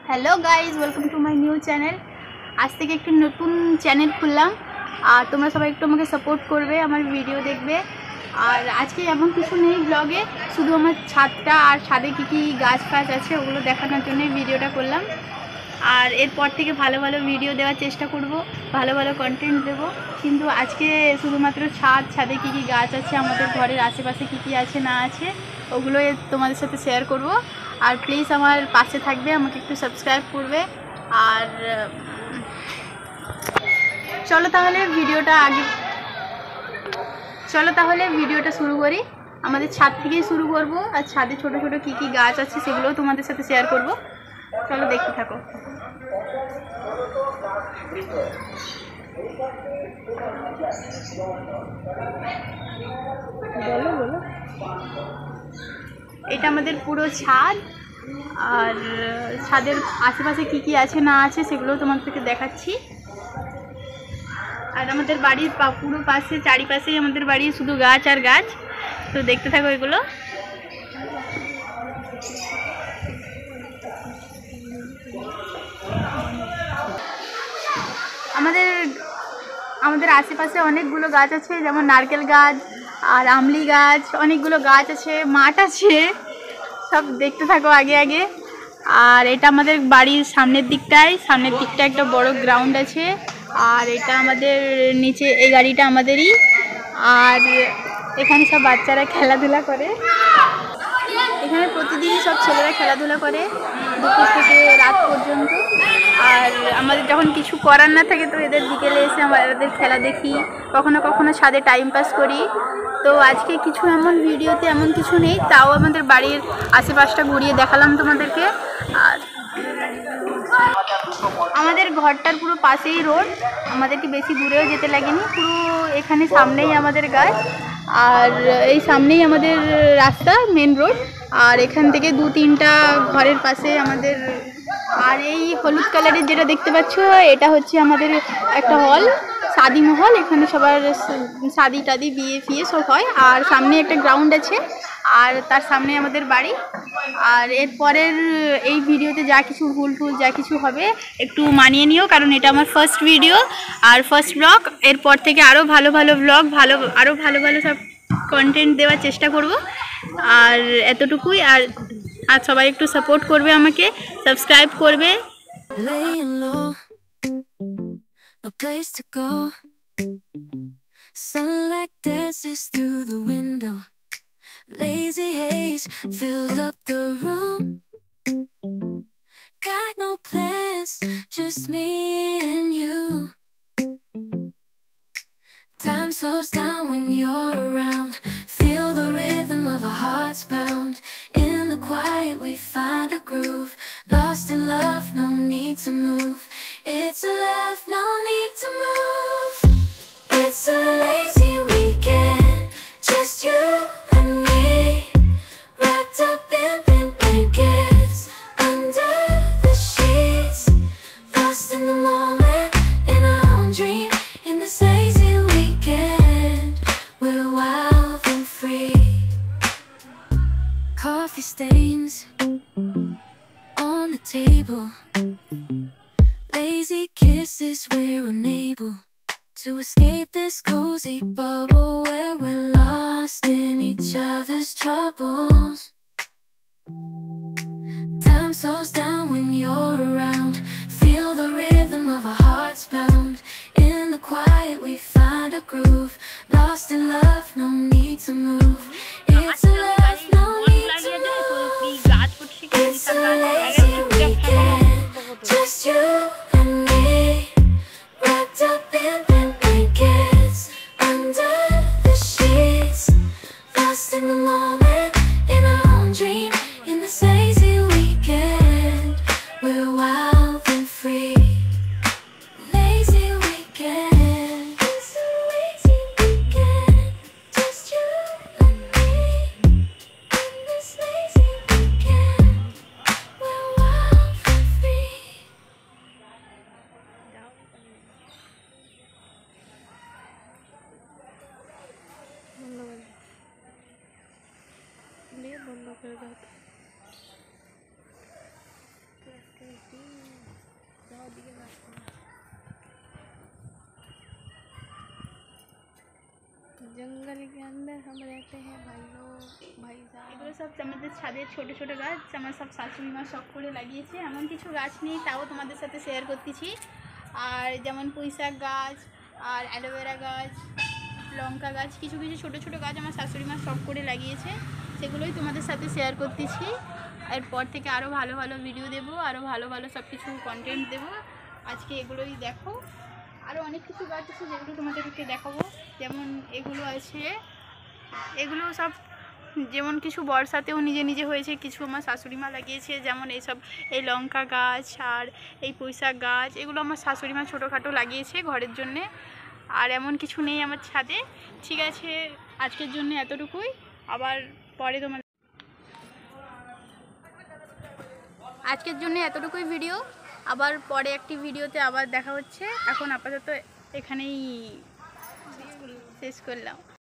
Hello guys, welcome to my new channel. আজ থেকে একটি নতুন চ্যানেল খুললাম আর তোমরা সবাই একটু আমাকে সাপোর্ট করবে, আমার ভিডিও দেখবে। আর আজকে এমন কিছু নেই ব্লগে, শুধু আমার ছাদটা আর ছাদে কী কী গাছ ফাছ আছে ওগুলো দেখানোর জন্যই ভিডিওটা করলাম। আর এরপর থেকে ভালো ভালো ভিডিও দেওয়ার চেষ্টা করব, ভালো ভালো কন্টেন্ট দেব। কিন্তু আজকে শুধুমাত্র ছাদে কী কী গাছ আছে, আমাদের ঘরের আশেপাশে কী কী আছে না আছে ওগুলোই তোমাদের সাথে শেয়ার করব। আর প্লিজ আমার পাশে থাকবে, আমাকে একটু সাবস্ক্রাইব করবে। আর চলো তাহলে ভিডিওটা শুরু করি। আমাদের ছাদ থেকেই শুরু করব, আর ছাদে ছোট ছোট কী কী গাছ আছে সেগুলোও তোমাদের সাথে শেয়ার করব। চলো দেখতে থাকো। বলো এটা আমাদের পুরো ছাদ, আর ছাদের আশেপাশে কী কী আছে না আছে সেগুলোও তোমাদেরকে দেখাচ্ছি। আর আমাদের বাড়ির পুরো পাশে চারিপাশেই আমাদের বাড়ি শুধু গাছ আর গাছ, তো দেখতে থাকো এগুলো। আমাদের আশেপাশে অনেকগুলো গাছ আছে, যেমন নারকেল গাছ আর আমলি গাছ, অনেকগুলো গাছ আছে, মাঠ আছে, সব দেখতে থাকো আগে আগে। আর এটা আমাদের বাড়ির সামনের দিকটা একটা বড় গ্রাউন্ড আছে। আর এটা আমাদের নিচে, এই গাড়িটা আমাদেরই। আর এখানে সব বাচ্চারা খেলাধুলা করে, এখানে প্রতিদিনই সব ছেলেরা খেলাধুলা করে দুপুর থেকে রাত পর্যন্ত। আর আমাদের যখন কিছু করার না থাকে তো এদের বিকেলে এসে আমরা এদের খেলা দেখি, কখনো কখনো ছাদে টাইম পাস করি। তো আজকে কিছু ভিডিওতে এমন কিছু নেই, তাও আমাদের বাড়ির আশেপাশটা ঘুরিয়ে দেখালাম তোমাদেরকে। আর আমাদের ঘরটার পুরো পাশেই রোড, আমাদেরকে বেশি দূরেও যেতে লাগেনি, পুরো এখানে সামনেই আমাদের গাছ, আর এই সামনেই আমাদের রাস্তা, মেন রোড। আর এখান থেকে 2-3টা ঘরের পাশে আমাদের। আর এই হলুদ কালারের যেটা দেখতে পাচ্ছ, এটা হচ্ছে আমাদের একটা হল, শাদি মহল। এখানে সবার শাদি টাদি বিয়ে ফিয়ে সব হয়। আর সামনে একটা গ্রাউন্ড আছে, আর তার সামনে আমাদের বাড়ি। আর এরপরের এই ভিডিওতে যা কিছু ভুল যা কিছু হবে একটু মানিয়ে নিও, কারণ এটা আমার ফার্স্ট ভিডিও আর ফার্স্ট ব্লগ। এরপর থেকে আরও ভালো ভালো ব্লগ, আরও ভালো ভালো সব কন্টেন্ট দেওয়ার চেষ্টা করব। আর এতটুকুই। আর সবাই একটু সাপোর্ট করবে, আমাকে সাবস্ক্রাইব করবে। No place to go. Sunlight dances through the window. Lazy haze filled up the room. Got no plans, just me and you. Time slows down when you're around. Feel the rhythm of our hearts pound. In the quiet we find a groove. Lost in love, no need to move. It's a love, no need to move. It's a lazy weekend, just you and me, wrapped up in blankets, under the sheets, lost in the moment, in our own dream. In this lazy weekend, we're wild and free. Coffee stains on the table, lazy kisses, we're unable to escape this cozy bubble where we're lost in each other's troubles. Time slows down when you're around. Feel the rhythm of our hearts pound. In the quiet we find a groove. Lost in love, no need to move. It's a love, no need to move. It's a lazy weekend, just you and me, wrapped up in blankets, under the sheets, lost in the moment, in our own dream. In this lazy weekend, we're जंगल के अंदर हम रहते हैं भाई लोग भाई साहब। এগুলো সব আমাদের ছাদের ছোট ছোট গাছ আমার সব শাশুড়ি মা শখ করে লাগিয়েছে। এমন কিছু গাছ নেই তাও তোমাদের সাথে শেয়ার করতেছি। আর যেমন পুঁইশাক গাছ আর অ্যালোভেরা গাছ, লঙ্কা গাছ, কিছু কিছু ছোট ছোট গাছ আমার শাশুড়ি মা শখ করে লাগিয়েছে, সেগুলোই তোমাদের সাথে শেয়ার করতেছি। এরপর থেকে আরও ভালো ভালো ভিডিও দেবো, আরও ভালো ভালো সব কিছু কন্টেন্ট দেবো। আজকে এগুলোই দেখো। আরও অনেক কিছু গাছ আছে যেগুলো তোমাদেরকে দেখাবো। যেমন এগুলো আছে, এগুলো সব যেমন কিছু বর্ষাতেও নিজে নিজে হয়েছে, কিছু আমার শাশুড়ি মা লাগিয়েছে। যেমন এইসব এই লঙ্কা গাছ আর এই পুঁইশাক গাছ, এগুলো আমার শাশুড়ি মা ছোটোখাটো লাগিয়েছে ঘরের জন্যে। আর এমন কিছু নেই আমার ছাদে। ঠিক আছে, আজকের জন্য এতটুকুই। আবার পরে আজকের জন্য এতটুকুই ভিডিও। আবার পরে একটি ভিডিওতে আবার দেখা হচ্ছে। এখন আপাতত এখানেই শেষ করলাম।